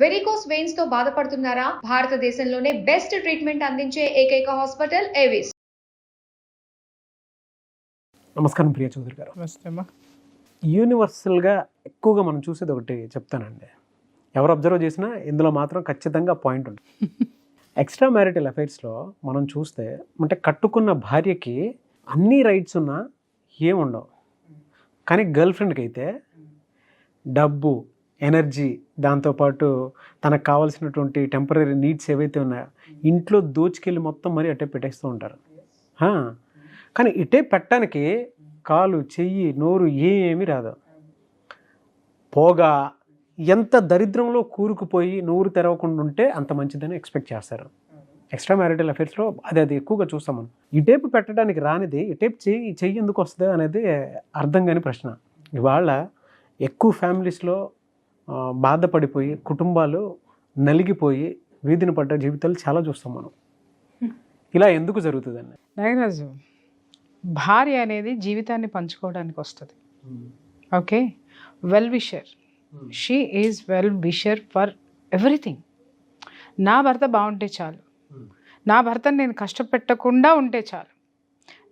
Varicose veins తో బాధపడుతున్నారా? భారతదేశంలోనే బెస్ట్ ట్రీట్మెంట్ అందించే ఏకైక హాస్పిటల్ ఏవిస్. నమస్కారం ప్రియ చౌదరి గారు. నమస్తే అమ్మా. యూనివర్సల్గా ఎక్కువగా మనం చూసేది ఒకటి చెప్తానండి, ఎవరు అబ్జర్వ్ చేసినా ఇందులో మాత్రం ఖచ్చితంగా పాయింట్ ఉంటుంది. ఎక్స్ట్రా మ్యారిటల్ అఫైర్స్లో మనం చూస్తే అంటే కట్టుకున్న భార్యకి అన్ని రైట్స్ ఉన్నా ఏముండవు, కానీ గర్ల్ ఫ్రెండ్కి అయితే డబ్బు, ఎనర్జీ, దాంతోపాటు తనకు కావాల్సినటువంటి టెంపరీ నీడ్స్ ఏవైతే ఉన్నాయో ఇంట్లో దోచుకెళ్ళి మొత్తం మరీ అట్టే పెట్టేస్తూ ఉంటారు. కానీ ఇటే పెట్టడానికి కాలు, చెయ్యి, నోరు ఏమీ రాదు. పోగా ఎంత దరిద్రంలో కూరుకుపోయి నోరు తెరవకుండా ఉంటే అంత మంచిదని ఎక్స్పెక్ట్ చేస్తారు. ఎక్స్ట్రా మ్యారిటల్ అఫైర్స్లో అది ఎక్కువగా చూస్తాం మనం. ఇటేపు పెట్టడానికి రానిది ఇటేపు చెయ్యి ఎందుకు వస్తుంది అనేది అర్థం కాని ప్రశ్న. ఇవాళ ఎక్కువ ఫ్యామిలీస్లో బాధపడిపోయి కుటుంబాలు నలిగిపోయి వీధిని పడ్డ జీవితాలు చాలా చూస్తాం మనం. ఇలా ఎందుకు జరుగుతుందండి? నాగరాజు, భార్య అనేది జీవితాన్ని పంచుకోవడానికి వస్తుంది. Okay, well wisher, she is well wisher for everything. నా భర్త బాగుంటే చాలు, నా భర్తను నేను కష్టపెట్టకుండా ఉంటే చాలు,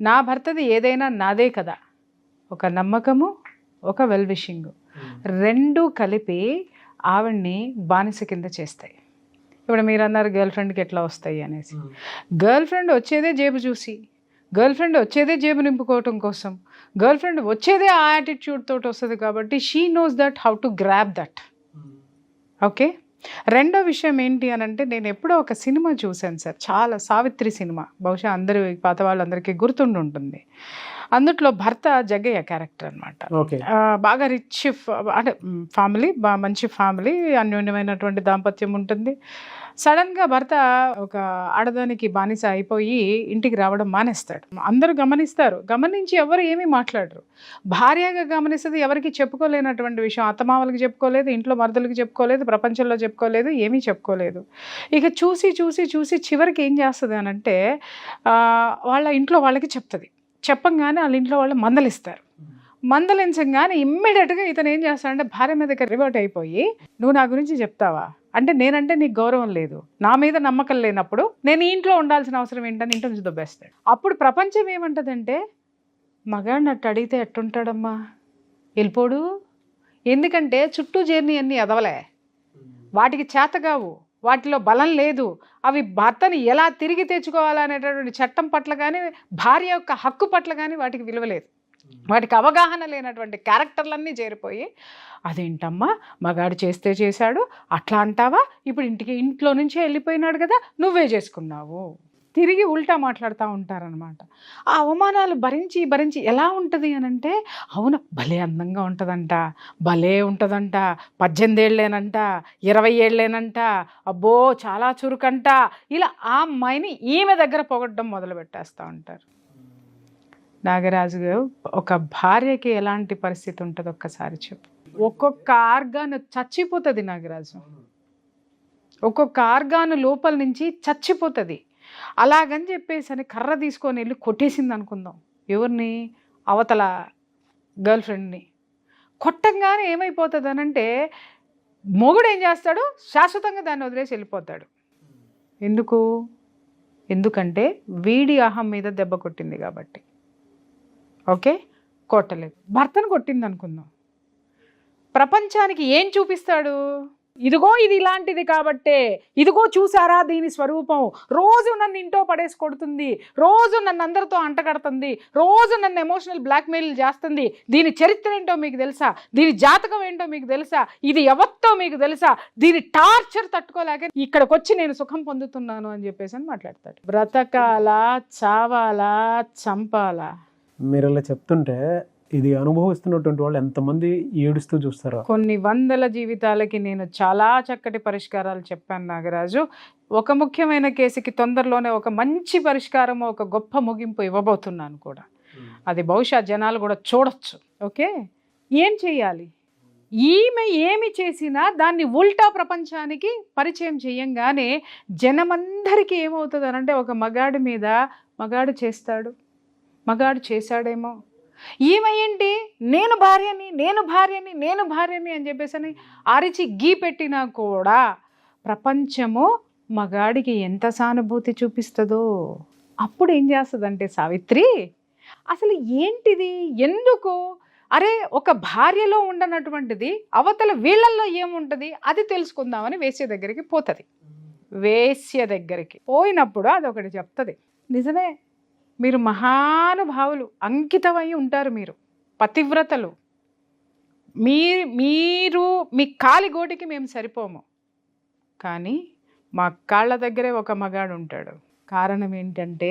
నా భర్తది ఏదైనా నాదే కదా. ఒక నమ్మకము, ఒక వెల్ విషింగ్, రెండు కలిపి ఆవిడ్ని బానిస కింద చేస్తాయి. ఇప్పుడు మీరు అన్నారు గర్ల్ ఫ్రెండ్కి ఎట్లా వస్తాయి అనేసి. గర్ల్ ఫ్రెండ్ వచ్చేదే జేబు చూసి, గర్ల్ ఫ్రెండ్ వచ్చేదే జేబు నింపుకోవటం కోసం, గర్ల్ ఫ్రెండ్ వచ్చేదే ఆ యాటిట్యూడ్ తోటి వస్తుంది. కాబట్టి she knows that how to grab that. Okay, రెండో విషయం ఏంటి అని అంటే, నేను ఎప్పుడో ఒక సినిమా చూశాను సార్, చాలా సావిత్రి సినిమా, బహుశా అందరూ పాత వాళ్ళందరికీ గుర్తుండి ఉంటుంది. అందుట్లో భర్త జగ్గయ్య క్యారెక్టర్ అనమాట. బాగా రిచ్ అంటే ఫ్యామిలీ, మంచి ఫ్యామిలీ, అన్యోన్యమైనటువంటి దాంపత్యం ఉంటుంది. సడన్గా భర్త ఒక ఆడదానికి బానిస అయిపోయి ఇంటికి రావడం మానేస్తాడు. అందరూ గమనిస్తారు, గమనించి ఎవరు ఏమీ మాట్లాడరు. భార్యగా గమనిస్తుంది, ఎవరికి చెప్పుకోలేనటువంటి విషయం. అత్తమామలకి చెప్పుకోలేదు, ఇంట్లో మరుదులకి చెప్పుకోలేదు, ప్రపంచంలో చెప్పుకోలేదు, ఏమీ చెప్పుకోలేదు. ఇక చూసి చూసి చూసి చివరికి ఏం చేస్తుంది అని అంటే, వాళ్ళ ఇంట్లో వాళ్ళకి చెప్తుంది. చెప్పంగానే వాళ్ళ ఇంట్లో వాళ్ళు మందలిస్తారు. మందలించగానే ఇమ్మీడియట్గా ఇతను ఏం చేస్తాడంటే భార్య మీదకి రివర్ట్ అయిపోయి, నువ్వు నా గురించి చెప్తావా అంటే, నేనంటే నీకు గౌరవం లేదు, నా మీద నమ్మకం లేనప్పుడు నేను ఈ ఇంట్లో ఉండాల్సిన అవసరం ఏంటని ఇంట్లో నుంచి దొబ్బేస్తాడు. అప్పుడు ప్రపంచం ఏమంటుందంటే, మగాడిని అట్టు అడిగితే ఎట్టుంటాడమ్మా, వెళ్ళిపోడు. ఎందుకంటే చుట్టూ చేరిని అన్నీ ఎదవలే, వాటికి చేతగావు, వాటిలో బలం లేదు, అవి భర్తని ఎలా తిరిగి తెచ్చుకోవాలనేటటువంటి చట్టం పట్ల కానీ, భార్య యొక్క హక్కు పట్ల కానీ వాటికి విలువ లేదు. వాటికి అవగాహన లేనటువంటి క్యారెక్టర్లన్నీ చేరిపోయి, అదేంటమ్మా మగాడు చేస్తే చేశాడు అట్లా అంటావా, ఇప్పుడు ఇంట్లో నుంచే వెళ్ళిపోయినాడు కదా, నువ్వే చేసుకున్నావు, తిరిగి ఉల్టా మాట్లాడుతూ ఉంటారనమాట. ఆ అవమానాలు భరించి భరించి ఎలా ఉంటుంది అని అంటే, అవును భలే అందంగా ఉంటుందంట, భలే ఉంటుందంట, 18 ఏళ్ళేనంట, 20 ఏళ్ళేనంట, అబ్బో చాలా చురుకంట, ఇలా ఆ అమ్మాయిని ఈమె దగ్గర పొగడ్డం మొదలు పెట్టేస్తూ ఉంటారు. నాగరాజు గారు, ఒక భార్యకి ఎలాంటి పరిస్థితి ఉంటుంది ఒక్కసారి చెప్పు. ఒక్కొక్క ఆర్గాను చచ్చిపోతుంది నాగరాజు, ఒక్కొక్క ఆర్గాను లోపల నుంచి చచ్చిపోతుంది. అలాగని చెప్పేసి అని కర్ర తీసుకొని వెళ్ళి కొట్టేసింది అనుకుందాం, ఎవరిని, అవతల గర్ల్ ఫ్రెండ్ని. కొట్టంగానే ఏమైపోతుంది అని అంటే, మొగుడు ఏం చేస్తాడు, శాశ్వతంగా దాన్ని వదిలేసి వెళ్ళిపోతాడు. ఎందుకంటే వీడి అహం మీద దెబ్బ కొట్టింది కాబట్టి. ఓకే, కొట్టలేదు, భర్తను కొట్టింది అనుకుందాం, ప్రపంచానికి ఏం చూపిస్తాడు, ఇదిగో ఇది ఇలాంటిది కాబట్టే, ఇదిగో చూసారా దీని స్వరూపం, రోజు నన్ను ఇంట్లో పడేసి కొడుతుంది, రోజు నన్ను అందరితో అంటగడుతుంది, రోజు నన్ను ఎమోషనల్ బ్లాక్మెయిల్ చేస్తుంది, దీని చరిత్ర ఏంటో మీకు తెలుసా, దీని జాతకం ఏంటో మీకు తెలుసా, ఇది ఎవరితో మీకు తెలుసా, దీని టార్చర్ తట్టుకోలేక ఇక్కడికి వచ్చి నేను సుఖం పొందుతున్నాను అని చెప్పేసి అని మాట్లాడతాడు. బ్రతకాలా, చావాలా, చంపాలా? మీరు ఇలా చెప్తుంటే ఇది అనుభవిస్తున్నటువంటి వాళ్ళు ఎంతమంది ఏడుస్తూ చూస్తారో. కొన్ని వందల జీవితాలకి నేను చాలా చక్కటి పరిష్కారాలు చెప్పాను నాగరాజు. ఒక ముఖ్యమైన కేసుకి తొందరలోనే ఒక మంచి పరిష్కారం, ఒక గొప్ప ముగింపు ఇవ్వబోతున్నాను కూడా. అది బహుశా జనాలు కూడా చూడొచ్చు. ఓకే, ఏం చేయాలి? ఈమె ఏమి చేసినా దాన్ని ఉల్టా ప్రపంచానికి పరిచయం చేయంగానే జనమందరికీ ఏమవుతుంది అనంటే, ఒక మగాడి మీద మగాడు చేస్తాడేమో, ఈమె ఏంటి నేను భార్యని అని చెప్పేసి అరిచి గీ పెట్టినా కూడా ప్రపంచము మగాడికి ఎంత సానుభూతి చూపిస్తుందో. అప్పుడు ఏం చేస్తుందంటే సావిత్రి, అసలు ఏంటిది, ఎందుకు, అరే ఒక భార్యలో ఉండనటువంటిది అవతల వీళ్ళల్లో ఏముంటుంది అది తెలుసుకుందామని వేశ్య దగ్గరికి పోతుంది. వేశ్య దగ్గరికి పోయినప్పుడు అదొకటి చెప్తుంది, నిజమే మీరు మహానుభావులు, అంకితమై ఉంటారు, మీరు పతివ్రతలు, మీరు మీ కాలిగోటికి మేము సరిపోము, కానీ మా కాళ్ళ దగ్గరే ఒక మగాడు ఉంటాడు. కారణం ఏంటంటే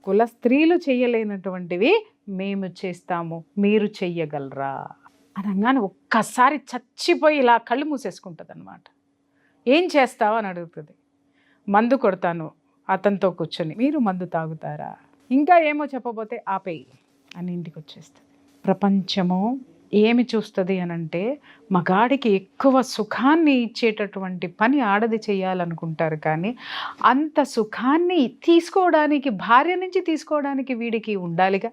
కుల స్త్రీలు చేయలేనటువంటివి మేము చేస్తాము, మీరు చెయ్యగలరా అనగానే ఒక్కసారి చచ్చిపోయి ఇలా కళ్ళు మూసేసుకుంటుంది అనమాట. ఏం చేస్తావు అని అడుగుతుంది. మందు కొడతాను అతనితో కూర్చొని, మీరు మందు తాగుతారా, ఇంకా ఏమో చెప్పబోతే ఆపేయి అని ఇంటికి వచ్చేస్తుంది. ప్రపంచము ఏమి చూస్తుంది అనంటే మగాడికి ఎక్కువ సుఖాన్ని ఇచ్చేటటువంటి పని ఆడది చేయాలనుకుంటారు, కానీ అంత సుఖాన్ని తీసుకోవడానికి, భార్య నుంచి తీసుకోవడానికి వీడికి ఉండాలిగా,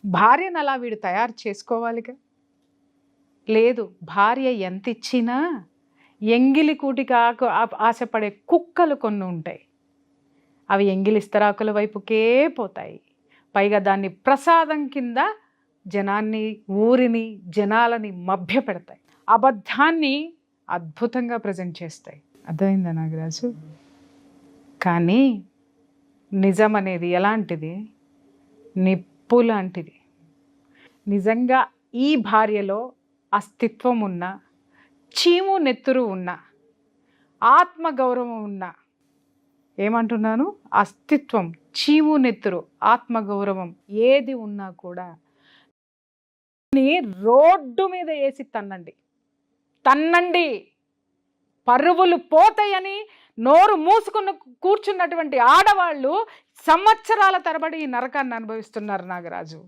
భార్యను అలా వీడు తయారు చేసుకోవాలిగా. లేదు, భార్య ఎంత ఇచ్చినా ఎంగిలి కూటికి ఆశపడే కుక్కలు కొన్ని ఉంటాయి, అవి ఎంగిలి ఇస్తరాకుల వైపుకే పోతాయి. పైగా దాన్ని ప్రసాదం కింద జనాన్ని, ఊరిని, జనాలని మభ్య పెడతాయి, అబద్ధాన్ని అద్భుతంగా ప్రజెంట్ చేస్తాయి. అర్థమైందా నాగరాజు? కానీ నిజం అనేది ఎలాంటిది, నిప్పు లాంటిది. నిజంగా ఈ భార్యలో అస్తిత్వం ఉన్న, చీము నెత్తురు ఉన్న, ఆత్మగౌరవం ఉన్న, ఏమంటున్నాను, అస్తిత్వం, చీము నెత్తురు, ఆత్మగౌరవం ఏది ఉన్నా కూడా రోడ్డు మీద వేసి తన్నండి, పరువులు పోతాయని నోరు మూసుకుని కూర్చున్నటువంటి ఆడవాళ్ళు సంవత్సరాల తరబడి ఈ నరకాన్ని అనుభవిస్తున్నారు నాగరాజు.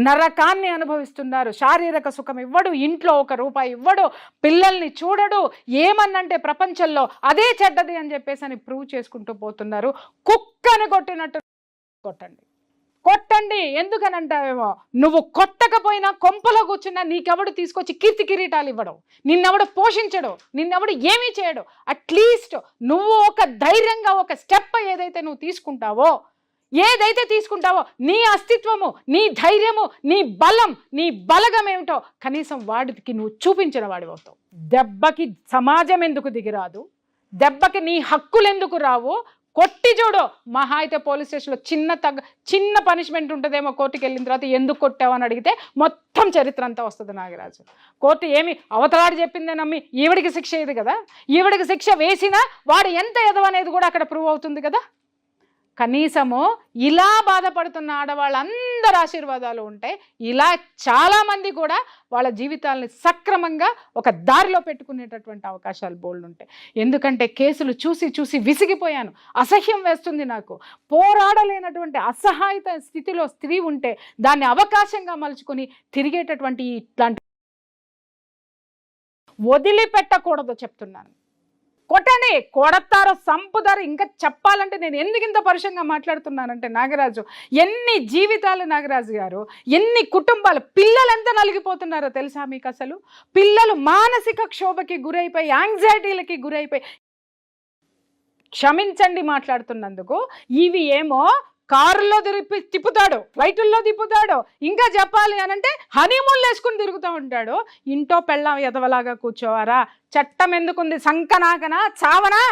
నరకాన్ని అనుభవిస్తున్నారు. శారీరక సుఖం ఇవ్వడు, ఇంట్లో ఒక రూపాయి ఇవ్వడు, పిల్లల్ని చూడడు, ఏమన్నంటే ప్రపంచంలో అదే చెడ్డది అని చెప్పేసి అని ప్రూవ్ చేసుకుంటూ పోతున్నారు. కుక్కని కొట్టినట్టు కొట్టండి. ఎందుకనంటావేమో, నువ్వు కొట్టకపోయినా కొంపలో కూర్చున్నా నీకెవడు తీసుకొచ్చి కీర్తి కిరీటాలు ఇవ్వడు, నిన్నెవడు పోషించడు, నిన్నెవడు ఏమీ చేయడు. అట్లీస్ట్ నువ్వు ఒక ధైర్యంగా ఒక స్టెప్ ఏదైతే నువ్వు తీసుకుంటావో నీ అస్తిత్వము, నీ ధైర్యము, నీ బలం, నీ బలగం ఏమిటో కనీసం వాడికి నువ్వు చూపించిన వాడివవుతావు. దెబ్బకి సమాజం ఎందుకు దిగిరాదు, దెబ్బకి నీ హక్కులు ఎందుకు రావు, కొట్టి చూడు. మహా అయితే పోలీస్ స్టేషన్లో చిన్న పనిష్మెంట్ ఉంటుందేమో, కోర్టుకి వెళ్ళిన తర్వాత ఎందుకు కొట్టావు అని అడిగితే మొత్తం చరిత్ర అంతా వస్తుంది నాగరాజు. కోర్టు ఏమి అవతలాడి చెప్పిందే నమ్మి ఈవిడికి శిక్ష ఇది కదా, ఈవిడికి శిక్ష వేసినా వాడు ఎంత ఎదవనేది కూడా అక్కడ ప్రూవ్ అవుతుంది కదా. కనీసము ఇలా బాధపడుతున్న ఆడవాళ్ళందరి ఆశీర్వాదాలు ఉంటాయి. ఇలా చాలామంది కూడా వాళ్ళ జీవితాలని సక్రమంగా ఒక దారిలో పెట్టుకునేటటువంటి అవకాశాలు బోల్డ్ ఉంటాయి. ఎందుకంటే కేసులు చూసి విసిగిపోయాను, అసహ్యం వేస్తుంది నాకు. పోరాడలేనటువంటి అసహాయత స్థితిలో స్త్రీ ఉంటే దాన్ని అవకాశంగా మలుచుకొని తిరిగేటటువంటి ఇట్లాంటి వదిలిపెట్టకూడదు చెప్తున్నాను. కొట్టండి, కొడతారో సంపుతారో. ఇంకా చెప్పాలంటే నేను ఎందుకు ఇంత పరుషంగా మాట్లాడుతున్నానంటే నాగరాజు, ఎన్ని జీవితాలు నాగరాజు గారు, ఎన్ని కుటుంబాలు, పిల్లలు ఎంత నలిగిపోతున్నారో తెలుసా మీకు? అసలు పిల్లలు మానసిక క్షోభకి గురైపోయి, యాంగ్జైటీలకి గురైపోయి, క్షమించండి మాట్లాడుతున్నందుకు, ఇవి ఏమో కారులో తిప్పుతాడు, ఫ్లైటుల్లో తిప్పుతాడు, ఇంకా చెప్పాలి అనంటే హనీమూన్లు వేసుకుని తిరుగుతూ ఉంటాడు. ఇంట్లో పెళ్ళాం ఎదవలాగా కూర్చోవారా? చట్టం ఎందుకుంది? సంకనాకనా చావనా?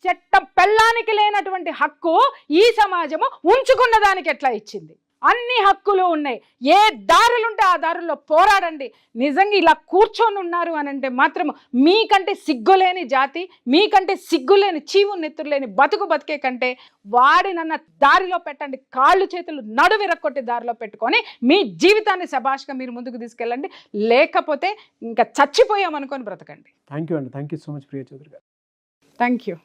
చట్టం పెళ్ళానికి లేనటువంటి హక్కు ఈ సమాజము ఉంచుకున్న దానికి ఎట్లా ఇచ్చింది? అన్ని హక్కులు ఉన్నాయి. ఏ దారులుంటే ఆ దారుల్లో పోరాడండి. నిజంగా ఇలా కూర్చొని ఉన్నారు అని అంటే మాత్రం మీకంటే సిగ్గులేని జాతి, మీకంటే సిగ్గులేని చీవు నెత్తురులేని బతికే కంటే వాడినన్న దారిలో పెట్టండి. కాళ్ళు చేతులు నడువిరక్కొట్టి దారిలో పెట్టుకొని మీ జీవితాన్ని శభాష్గా మీరు ముందుకు తీసుకెళ్ళండి. లేకపోతే ఇంకా చచ్చిపోయామనుకొని బ్రతకండి. థ్యాంక్ యూ అండి. Thank you so much Priya Chowdary garu. Thank you.